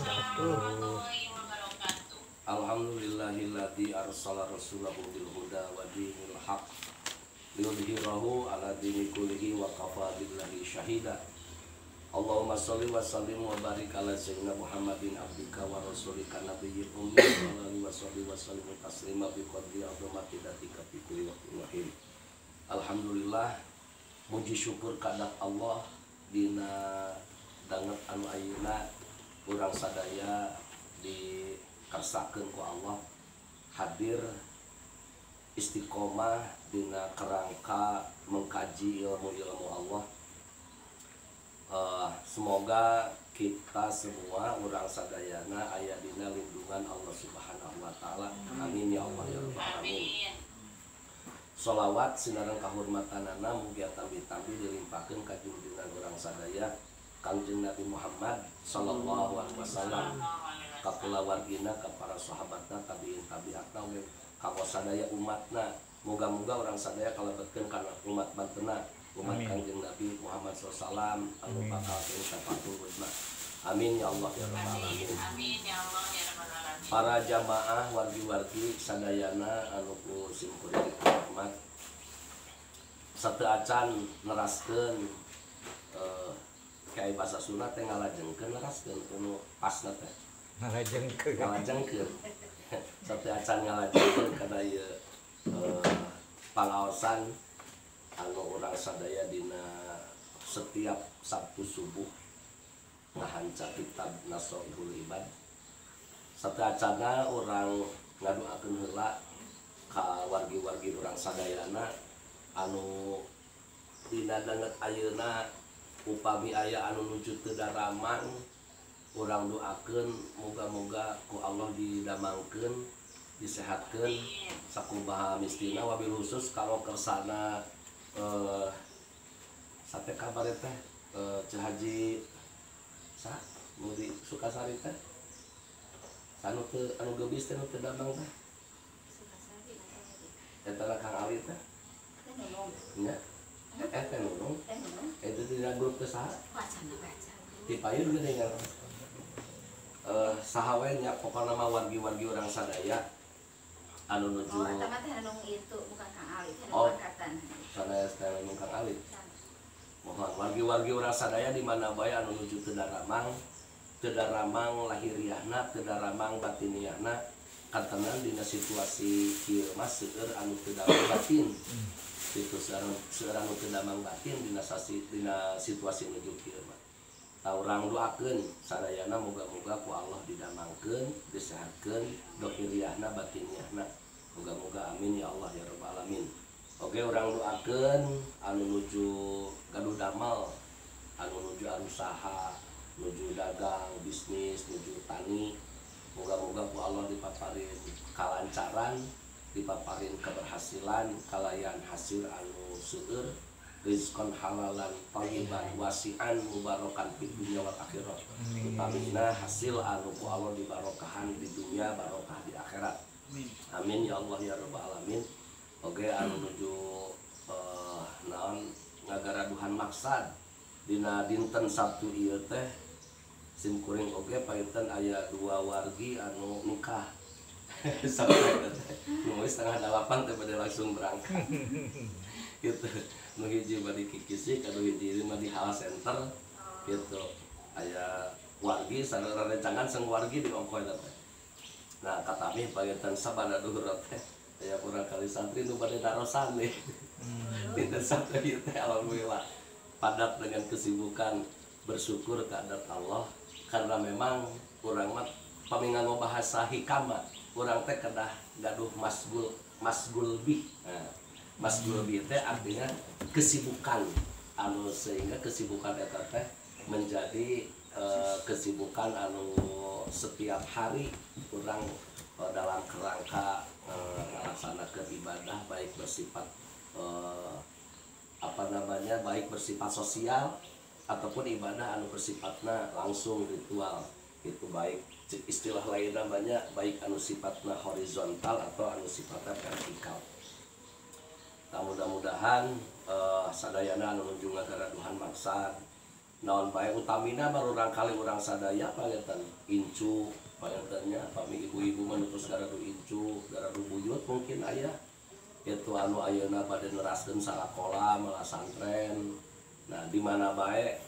wabarakatuh. Alhamdulillahilladzi arsala rasulahu bil huda wa dinil haq liyudhhirahu ala dini kullihi wa kafa billahi syahida. Allahumma sholli wa sallim wa barik ala sayyidina Muhammadin abdika wa rasulika nabiyyil ummi wa alihi wa sahbihi wa sallim taslima bi qadri azamati datika fi kulli waqtin wa hin. Alhamdulillah, muji syukur kadak Allah dina danget anu ayeuna urang sadaya dikersakeun ku Allah hadir istiqomah dina kerangka mengkaji ilmu-ilmu Allah. Semoga kita semua urang sadayana aya dina lindungan Allah Subhanahu wa taala. Amin ya Allah ya rabbal alamin. Sholawat sinareng kahormatanana mugia tambi-tambi dilimpahkeun ka junjungan urang sadaya Kangjeng Nabi Muhammad sallallahu alaihi wasallam, ka kulawargina, ka para sahabatna, tabiin tabiatna, ka sadaya umatna. Moga-moga urang sadaya kalebetkeun kana umat bantena, umat Kangjeng Nabi Muhammad sallallahu anu bakal teu sapatungutna. Amin ya Allah ya rabbal alamin. Amin ya Allah ya rabbal alamin. Para jamaah wargi-wargi sadayana anu ku simkuring rahmat sateu acan neraskeun kayak bahasa Sunda teh ngalajengkeun neraskeun anu pasna teh ngalajengkeun sateu acan ngalajengkeun kana ieu pangaosan anu urang sadaya dina setiap Sabtu subuh ngahanca kitab Nasoihul Ibad. Sateu acanna urang ngadoakeun heula ka wargi-wargi urang sadayana anu dina danget ayeuna upami aya anu nuju teu daramang, urang doakeun moga-moga ku Allah didamangkeun, disehatkeun sakumaha mistina, wabil khusus kalau kersana sate kabar teh Ceh Haji sa nu di Sukasari teh anu teu anu gebis teh nu teu damang teh eta Kang Ali teh nya teh nunung itu dina grup teh saha ti payun geuning saha we nya pokona mah wargi-wargi urang sadaya anu nuju eta mah teh anu itu bukan Kang Ali teh angkatan sadaya teh anu Kang Ali. Mohon wargi-wargi urang sadaya di mana bae anu nuju teu daramang lahiriahna, teu daramang batiniahna, kantenan dina situasi kieu mah seueur anu teu damang batin. Itu seueur anu teu damang batin dina situasi nuju kieu mah. Ta urang doakeun sadayana moga-moga ku Allah didamangkeun, disehatkeun dohiriahna batiniahna. Moga-moga amin ya Allah ya rabbal alamin. Oke, orang doakeun anu nuju gaduh damal, anu nuju usaha, nuju dagang, bisnis, nuju tani. Moga-moga ku Allah dipaparin kalancaran, dipaparin keberhasilan, kalayan hasil anu seueur, rizqan halalan thayyiban wasi'an mubarakan fid dunya wal akhirah. Utamina hasil anu ku Allah dibarokahan di dunia, barokah di akhirat. Amin ya Allah ya rabbal alamin. Oke, anu nuju naon ngagaraduhan maksad dina dinten Sabtu ieu teh simkuring oge paeuten aya 2 wargi anu nikah. Sampai teh nu setengah 8 teh pada langsung berangkat. Gitu. Nu hiji bari kikisi, kanu hiji mah di hal center gitu. Aya wargi sareng rencangan sang wargi di ongkoe teh. Nah, katami paeuten sabada duhur teh ya kurang kali santri nu bade darosan nih. Dinten Sabtu ieu teh alhamdulillah padat dengan kesibukan bersyukur kehadat Allah karena memang urang mah pamingan bahasa hikama urang teh kedah gaduh masgul bih. Nah, masgul bih teh artinya kesibukan anu sehingga kesibukan eta teh menjadi kesibukan anu setiap hari urang dalam kerangka melaksanakan ibadah baik bersifat baik bersifat sosial ataupun ibadah anu bersifatna langsung ritual. Itu baik istilah lain namanya baik anu sifatna horizontal atau anu sifatna vertikal. Nah, mudah-mudahan sadayana anu nuju ngagaraduhan maksad naon bae utamina barurang kali urang sadaya pangetan incu pangetannya pami ibu-ibu menutus garadu incu garadu buyut mungkin aya itu anu ayeuna bade neraskeun salakola malah santren. Nah di mana bae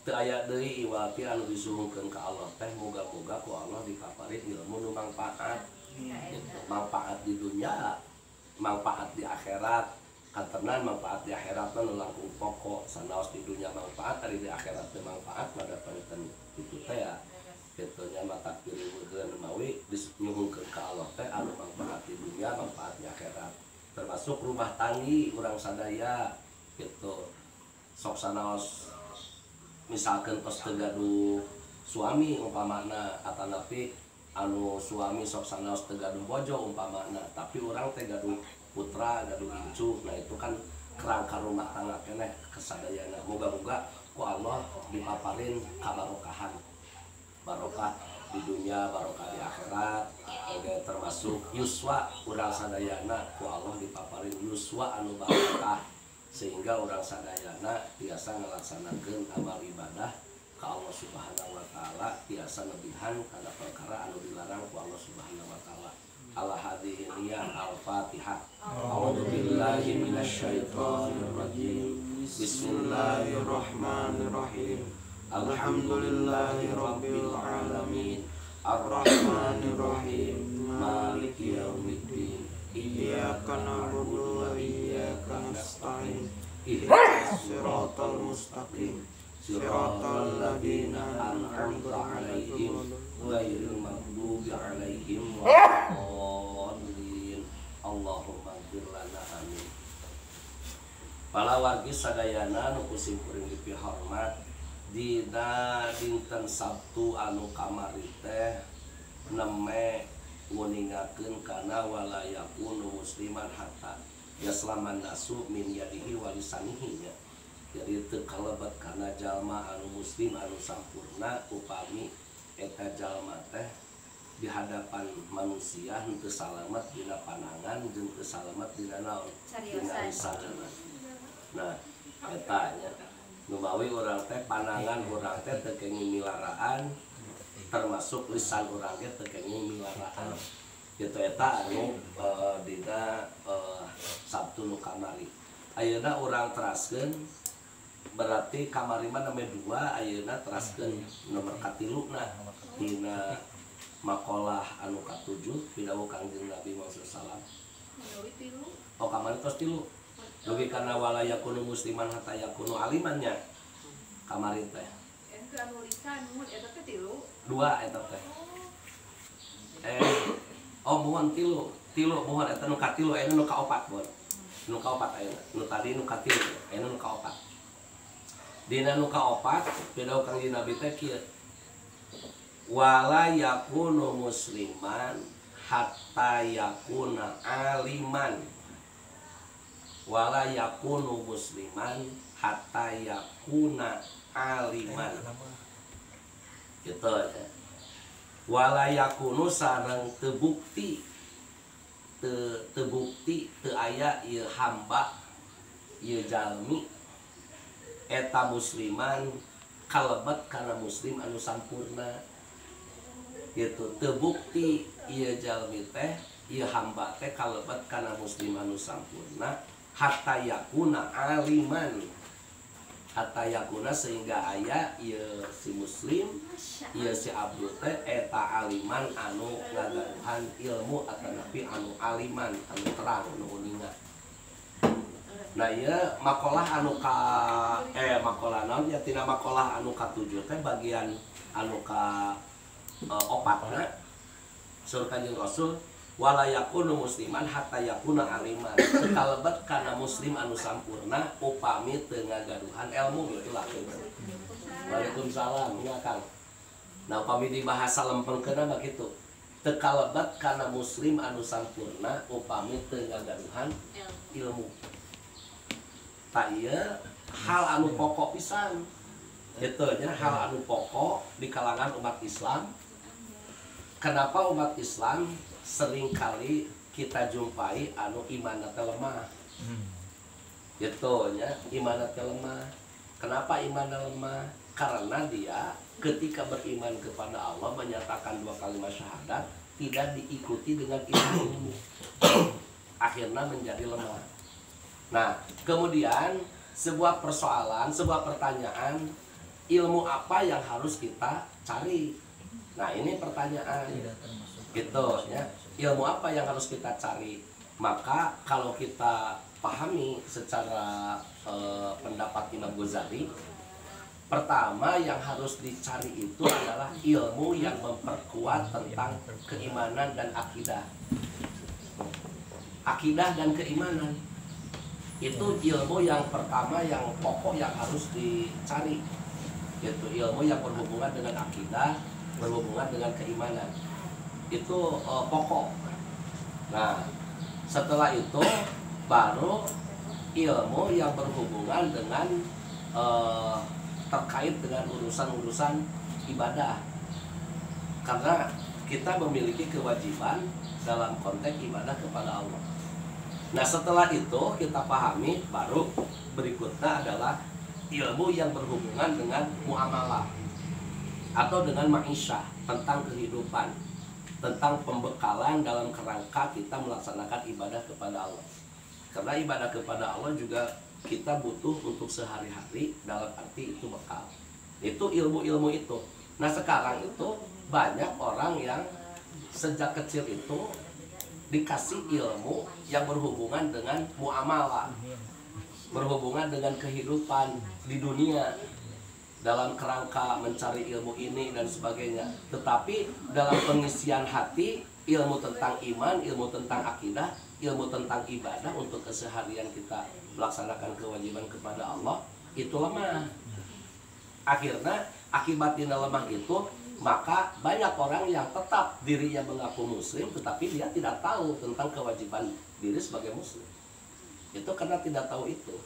teu aya deui iwati anu disuhungkeun ka Allah teh moga-moga ku Allah dipaparin ilmu nu mangpaat. Gitu. Manfaat di dunia, manfaat di akhirat. Kantenan manfaat di akhirat nu langkung pokok sanaos di dunia manfaat ari di akhirat teu manfaat pada panten itu teh ya. Kitu nya mata kiriweun mawi nyuhungkeun ka Allah teh anu manfaat di dunia, manfaat di akhirat. Termasuk rumah tanggi urang sadaya gitu. Sok sanaos misalkan tos teu gaduh suami umpamana atanapi anu suami sok sanaos teu gaduh bojo umpamana tapi urang teh gaduh putra gaduh incu. Nah itu kan kerangka rumah tangga keneh kesadayana. Moga-moga ku Allah dipaparin kabarokahan, barokah di dunia, barokah di akhirat. Oke, termasuk yuswa urang sadayana ku Allah dipaparin yuswa anu barokah sehingga urang sadayana biasa ngalaksanakeun amal ibadah ka Allah Subhanahu wa taala biasa nebihan kana perkara anu dilarang ku Allah Subhanahu wa taala. Ala hadhihi niyah al-Fatihah. A'udzu billahi minasyaitonir rajim. Bismillahirrahmanirrahim. Alhamdulillahi rabbil alamin. Ar-Rahmanir Rahim. Maliki yaumiddin. Iyyaka na'budu wa iyyaka nasta'in. Ihdinas siratal mustaqim. Siratal ladzina an'amta 'alaihim ghairil maghdubi 'alaihim waladdallin. Allahumma ighfir lana amin. Para wargi sadayana nu kusim kuring dipihormat dina dinten Sabtu anu kamari teh neme nguningakeun kana wala yakunu musliman hatta yaslaman nasu min yadihi wa lisanihi. Jadi teu kalebet kana jalma anu muslim anu sampurna upami eta jalma teh di hadapan manusia henteu salamet dina panangan jeung teu salamet dina naon dina lisanna. Nah eta nya nu mawi urang teh panangan urang teh teu kenging milaraan termasuk lisan urang teh teu kenging milaraan. Kitu eta anu dina Sabtu nu kamari. Ayeuna urang teraskeun berarti kamari mah nomor 2 ayeuna teraskeun nomor katiluna dina makalah anu ka-7 pidawuh Kangjeng Nabi Muhammad sallallahu alaihi wasallam. Oh kamari tos 3. Dugi kana wala yakunu musliman hatta yakunu alimannya kamari teh. Ente anu lisan mun eta teh 3. 2 eta teh. Oh mohon 3 mohon eta nu ka-3 aya nu ka-4 mohon. Nu ka-4 ayeuna. Nu tadi nu ka-3 aya nu ka-4. Dina nu ka-4 pidawuh Kangjeng Nabi teh kieu. Wala yakunu musliman hatta yakuna aliman. Wala yakunu musliman hatta yakuna aliman. Gitu ya. Wala yakunu sareng tebukti teu aya ieu hamba ieu jalmi eta musliman kalebet kana muslim anu sampurna. Gitu terbukti ieu jalmi teh ieu hamba teh kalebet kana muslim anu sampurna hatta yakuna aliman, hatta yakuna sehingga aya ieu si muslim ieu si abdu teh eta aliman anu ngagaduhan ilmu atanapi anu aliman anu terang anu uninga. Nah ieu makalah anu ka makalah naon ya tina makalah anu ka-7 teh bagian anu ka 4na sur Kanjeng Rasul wala yakunu musliman hatta yakuna aliman. Kalebet kana muslim anu sampurna upami teu ngagaduhan ilmu gitu lah. Waalaikumsalam ya Kang. Nah upami di bahasa lempengkeunna mah kitu. Teu kalebet kana muslim anu sampurna upami teu ngagaduhan ilmu. Ta ieu hal anu pokok pisan. Gitu nya hal anu pokok di kalangan umat Islam. Kenapa umat Islam seringkali kita jumpai anu imanna teh lemah. Gitu nya, imanna teh lemah. Kenapa imanna lemah? karena dia ketika beriman kepada Allah menyatakan 2 kalimat syahadat tidak diikuti dengan ilmu, akhirnya menjadi lemah. Nah, kemudian sebuah persoalan, sebuah pertanyaan, ilmu apa yang harus kita cari? Nah, ini pertanyaan gitu ya. Ilmu apa yang harus kita cari? Maka kalau kita pahami secara pendapat Imam Ghazali, pertama yang harus dicari itu adalah ilmu yang memperkuat tentang keimanan dan akidah. Akidah dan keimanan itu ilmu yang pertama, yang pokok yang harus dicari, yaitu ilmu yang berhubungan dengan akidah, berhubungan dengan keimanan. Itu pokok. Nah, setelah itu baru ilmu yang berhubungan dengan terkait dengan urusan-urusan ibadah, karena kita memiliki kewajiban dalam konteks ibadah kepada Allah. Nah, setelah itu kita pahami, baru berikutnya adalah ilmu yang berhubungan dengan muamalah atau dengan ma'isyah, tentang kehidupan, tentang pembekalan dalam kerangka kita melaksanakan ibadah kepada Allah. Karena ibadah kepada Allah juga kita butuh untuk sehari-hari, dalam arti itu bekal. Itu ilmu-ilmu itu. Nah, sekarang itu banyak orang yang sejak kecil itu dikasih ilmu yang berhubungan dengan muamalah, berhubungan dengan kehidupan di dunia, dalam kerangka mencari ilmu ini dan sebagainya. Tetapi dalam pengisian hati, ilmu tentang iman, ilmu tentang akidah, ilmu tentang ibadah untuk keseharian kita melaksanakan kewajiban kepada Allah, itu lemah. Akhirnya akibatnya lemah itu, maka banyak orang yang tetap dirinya mengaku muslim tetapi dia tidak tahu tentang kewajiban diri sebagai muslim. Itu karena tidak tahu itu.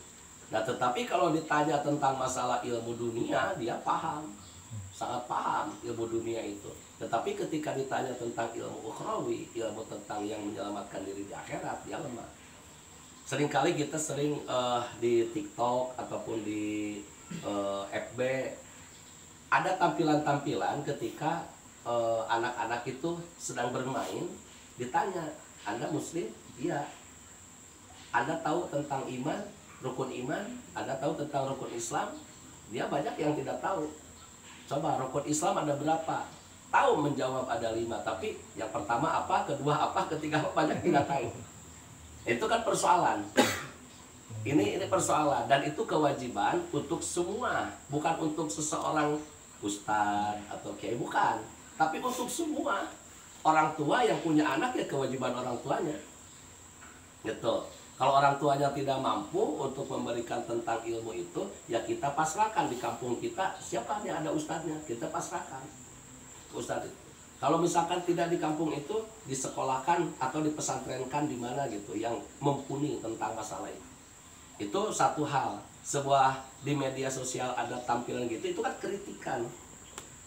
Nah, tetapi kalau ditanya tentang masalah ilmu dunia, dia paham, sangat paham ilmu dunia itu. Tetapi ketika ditanya tentang ilmu ukhrawi, ilmu tentang yang menyelamatkan diri di akhirat, dia lemah. Seringkali kita di TikTok ataupun di FB ada tampilan-tampilan ketika anak-anak itu sedang bermain, ditanya, "Anda muslim?" "Iya." "Anda tahu tentang iman, rukun iman? Anda tahu tentang rukun Islam?" Dia banyak yang tidak tahu. Coba, rukun Islam ada berapa? Tahu menjawab ada 5, tapi yang pertama apa, kedua apa, ketiga apa, banyak tidak tahu. Itu kan persoalan. Ini persoalan, dan itu kewajiban untuk semua, bukan untuk seseorang ustaz atau kiai, bukan, tapi untuk semua orang tua yang punya anak, ya kewajiban orang tuanya. Gitu. Kalau orang tuanya tidak mampu untuk memberikan tentang ilmu itu, ya kita pasrahkan. Di kampung kita siapa yang ada ustadznya, kita pasrahkan ustadz itu. Kalau misalkan tidak di kampung itu, disekolahkan atau dipesantrenkan di mana gitu yang mumpuni tentang masalah itu. Itu satu hal. Sebuah di media sosial ada tampilan gitu, itu kan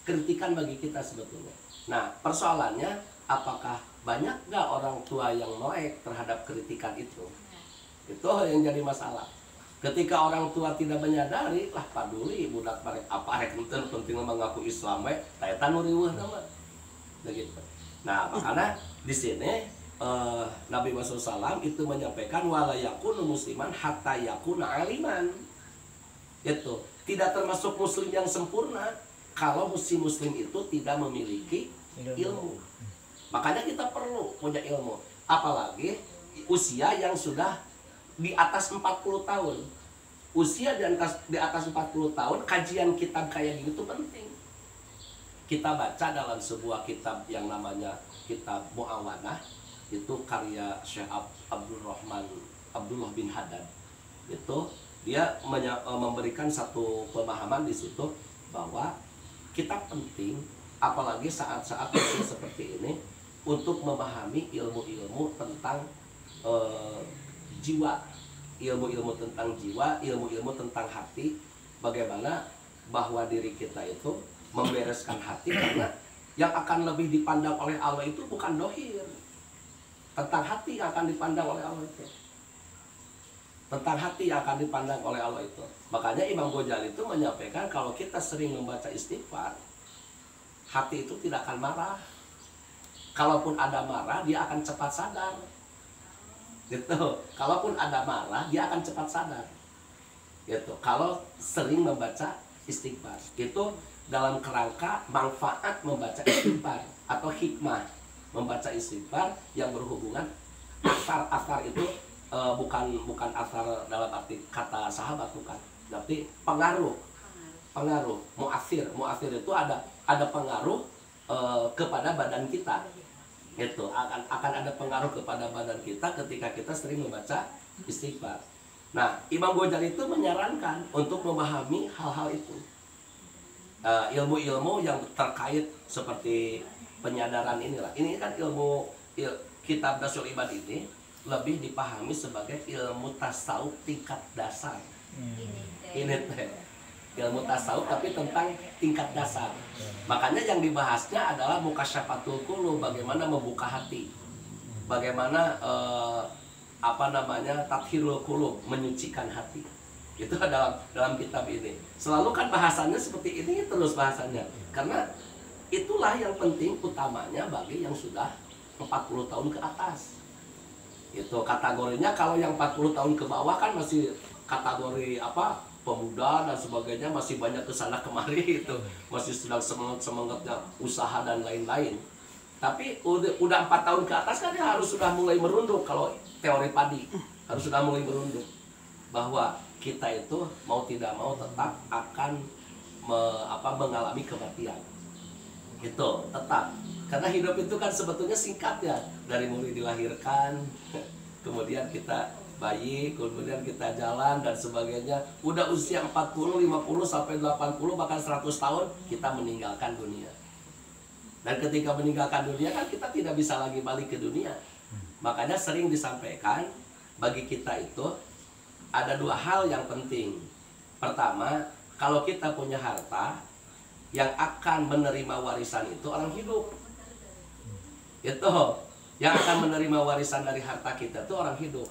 kritikan bagi kita sebetulnya. Nah, persoalannya, apakah banyak nggak orang tua yang melek terhadap kritikan itu? Itu yang jadi masalah. Ketika orang tua tidak menyadari, lah paduli budak barek apa rek enten penting mengaku Islam we, tayta nu riweuh nama. Begitu. Nah, makanya di sini Nabi Muhammad SAW itu menyampaikan wala yakunu musliman hatta yakuna aliman. Itu tidak termasuk muslim yang sempurna kalau si muslim itu tidak memiliki ilmu. Makanya kita perlu punya ilmu, apalagi usia yang sudah di atas 40 tahun. Usia di atas 40 tahun, kajian kitab kayak gitu penting. Kita baca dalam sebuah kitab yang namanya kitab Mu'awanah, itu karya Syekh Abdullah bin Haddad. Itu dia memberikan satu pemahaman di situ bahwa kita penting, apalagi saat-saat seperti ini, untuk memahami ilmu-ilmu tentang jiwa, ilmu-ilmu tentang jiwa, ilmu-ilmu tentang hati, bagaimana bahwa diri kita itu membereskan hati, karena yang akan lebih dipandang oleh Allah itu bukan dohir, tentang hati yang akan dipandang oleh Allah itu. tentang hati yang akan dipandang oleh Allah itu. Makanya Imam Ghazali itu menyampaikan kalau kita sering membaca istighfar, hati itu tidak akan marah. Kalaupun ada marah, dia akan cepat sadar. Gitu. Kalaupun ada marah, dia akan cepat sadar. Gitu. Kalau sering membaca istighfar, itu dalam kerangka manfaat membaca istighfar atau hikmah membaca istighfar yang berhubungan asar itu bukan asar dalam arti kata sahabat, bukan, tapi pengaruh muasir itu ada pengaruh kepada badan kita, itu akan ada pengaruh kepada badan kita ketika kita sering membaca istighfar. Nah, Imam Ghazali itu menyarankan untuk memahami hal-hal itu, ilmu-ilmu yang terkait seperti penyadaran inilah. Ini kan kitab Dasyul Ibad ini lebih dipahami sebagai ilmu tasawuf tingkat dasar. Ini teh ilmu tasawuf tapi tentang tingkat dasar. Makanya yang dibahasnya adalah mukasyafatul qulub, bagaimana membuka hati, bagaimana tathhirul qulub, menyucikan hati. Itu dalam kitab ini. Selalu kan bahasannya seperti ini terus bahasannya. Karena itulah yang penting utamanya bagi yang sudah 40 tahun ke atas. Itu kategorinya. Kalau yang 40 tahun ke bawah kan masih kategori pemuda dan sebagainya, masih banyak kesana kemari, itu masih sedang semangatnya usaha dan lain-lain. Tapi udah 4 tahun ke atas kan dia harus sudah mulai merunduk. Kalau teori padi harus sudah mulai merunduk bahwa kita itu mau tidak mau tetap akan mengalami kematian. Itu tetap, karena hidup itu kan sebetulnya singkat ya, dari mulai dilahirkan, kemudian kita bayi, kemudian kita jalan dan sebagainya. Udah usia 40, 50 sampai 80 bahkan 100 tahun kita meninggalkan dunia. Dan ketika meninggalkan dunia kan kita tidak bisa lagi balik ke dunia. Makanya sering disampaikan bagi kita itu ada 2 hal yang penting. Pertama, kalau kita punya harta, yang akan menerima warisan itu orang hidup. Itu yang akan menerima warisan dari harta kita itu orang hidup.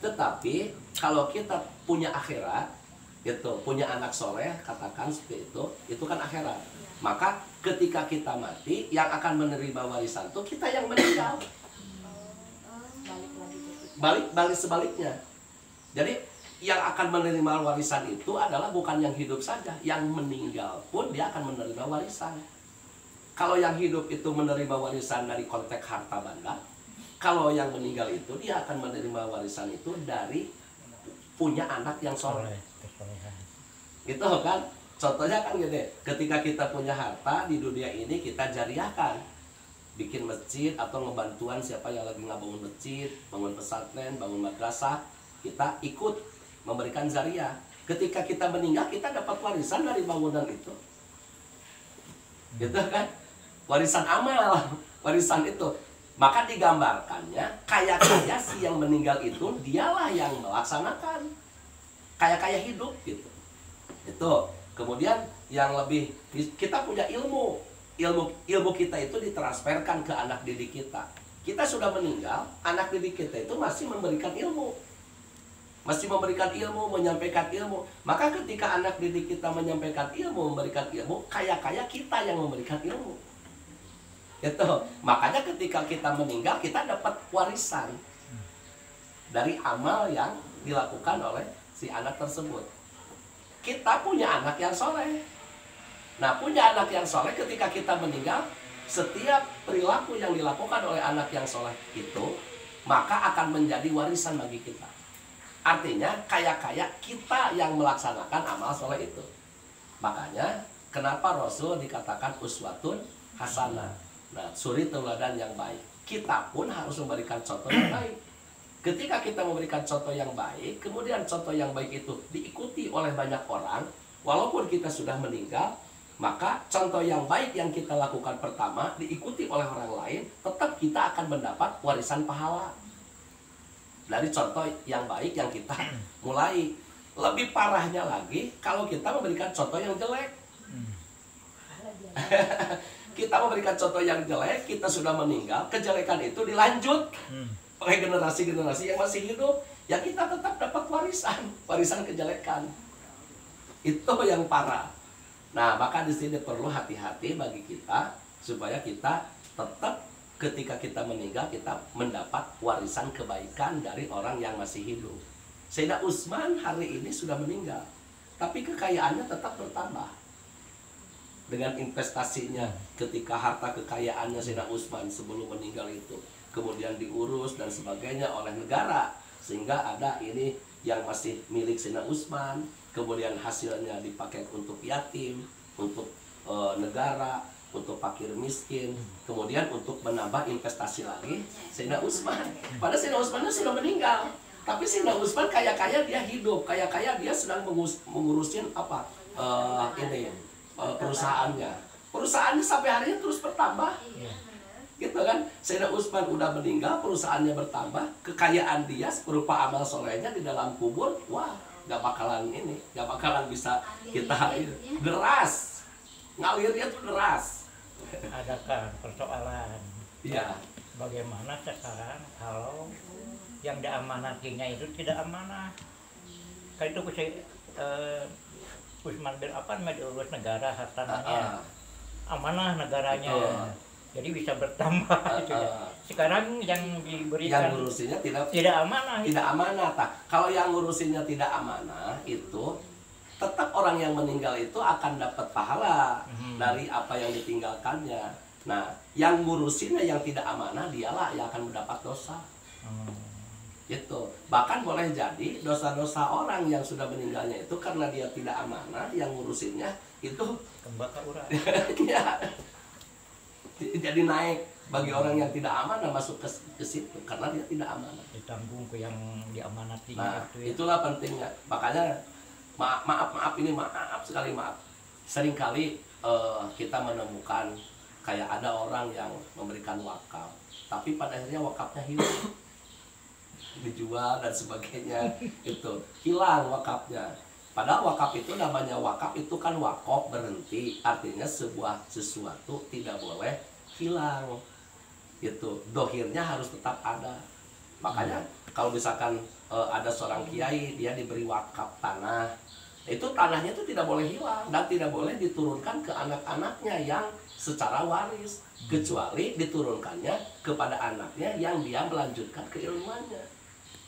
Tetapi kalau kita punya akhirat, itu punya anak soleh, katakan seperti itu kan akhirat. Maka ketika kita mati, yang akan menerima warisan itu kita yang meninggal. Balik sebaliknya. Jadi yang akan menerima warisan itu adalah bukan yang hidup saja, yang meninggal pun dia akan menerima warisan. Kalau yang hidup itu menerima warisan dari konteks harta benda, kalau yang meninggal itu dia akan menerima warisan itu dari punya anak yang soleh. Gitu kan? Contohnya kan gini, ketika kita punya harta di dunia ini kita jariahkan, bikin masjid atau ngebantuan siapa yang lagi ngebangun masjid, bangun pesantren, bangun madrasah, kita ikut memberikan zariah. Ketika kita meninggal kita dapat warisan dari bangunan itu, gitu kan? Warisan amal, warisan itu. Maka digambarkannya kaya-kaya si yang meninggal itu dialah yang melaksanakan, kaya-kaya hidup gitu. Itu. Kemudian yang lebih, kita punya ilmu kita itu ditransferkan ke anak didik kita. Kita sudah meninggal, anak didik kita itu masih memberikan ilmu, menyampaikan ilmu. Maka ketika anak didik kita menyampaikan ilmu, memberikan ilmu, kaya-kaya kita yang memberikan ilmu. Itu. Makanya ketika kita meninggal, kita dapat warisan dari amal yang dilakukan oleh si anak tersebut. Kita punya anak yang soleh. Nah, punya anak yang soleh, ketika kita meninggal, setiap perilaku yang dilakukan oleh anak yang soleh itu, maka akan menjadi warisan bagi kita. Artinya, kaya-kaya kita yang melaksanakan amal soleh itu. Makanya, kenapa Rasul dikatakan uswatun hasanah. Nah, suri tauladan yang baik. Kita pun harus memberikan contoh yang baik. Ketika kita memberikan contoh yang baik, kemudian contoh yang baik itu diikuti oleh banyak orang, walaupun kita sudah meninggal, maka contoh yang baik yang kita lakukan pertama diikuti oleh orang lain, tetap kita akan mendapat warisan pahala dari contoh yang baik yang kita mulai. Lebih parahnya lagi kalau kita memberikan contoh yang jelek. Kita memberikan contoh yang jelek, kita sudah meninggal, kejelekan itu dilanjut oleh generasi-generasi yang masih hidup, ya kita tetap dapat warisan. warisan kejelekan. Itu yang parah. Nah, maka di sini perlu hati-hati bagi kita supaya kita tetap ketika kita meninggal kita mendapat warisan kebaikan dari orang yang masih hidup. Sayyidina Utsman hari ini sudah meninggal, tapi kekayaannya tetap bertambah. Dengan investasinya ketika harta kekayaannya Sayyidina Utsman sebelum meninggal itu kemudian diurus dan sebagainya oleh negara, sehingga ada ini yang masih milik Sayyidina Utsman, kemudian hasilnya dipakai untuk yatim, untuk negara, untuk fakir miskin, kemudian untuk menambah investasi lagi Sayyidina Utsman. Padahal Sayyidina Utsman sudah meninggal, tapi Sayyidina Utsman kaya-kaya dia hidup, kaya-kaya dia sedang mengurusin apa perusahaannya. Perusahaannya sampai hari ini terus bertambah. Gitu kan, Sayyidina Utsman udah meninggal, perusahaannya bertambah, kekayaan dia berupa amal solehnya di dalam kubur, wah, gak bakalan bisa kita deras, ngalirnya tuh deras. Adakah persoalan? Iya. Bagaimana sekarang kalau yang diamanatinya itu tidak amanah? Kan itu Utsman bin Affan diurus negara hartanya, amanah negaranya. Jadi bisa bertambah gitu ya. Sekarang yang diberikan yang ngurusinya tidak amanah. Tidak amanah. Kalau yang ngurusinya tidak amanah itu tetap orang yang meninggal itu akan dapat pahala dari apa yang ditinggalkannya. Nah, yang ngurusinnya yang tidak amanah dialah yang akan mendapat dosa. Gitu. Bahkan boleh jadi dosa-dosa orang yang sudah meninggalnya itu karena dia tidak amanah, yang ngurusinnya itu Kembali ke urang. ya. Jadi naik bagi orang yang tidak amanah masuk ke situ karena dia tidak amanah. Ditanggung ke yang diamanati. Nah, gitu ya. itulah pentingnya. Makanya maaf sekali. Seringkali kita menemukan kayak ada orang yang memberikan wakaf, tapi pada akhirnya wakafnya hilang, dijual dan sebagainya, itu hilang wakafnya. Padahal wakaf itu namanya wakaf itu kan wakaf berhenti, artinya sesuatu tidak boleh hilang. Gitu. Dohirnya harus tetap ada. Makanya kalau misalkan ada seorang kiai dia diberi wakaf tanah, itu tanahnya itu tidak boleh hilang dan tidak boleh diturunkan ke anak-anaknya yang secara waris, kecuali diturunkannya kepada anaknya yang dia melanjutkan keilmuannya.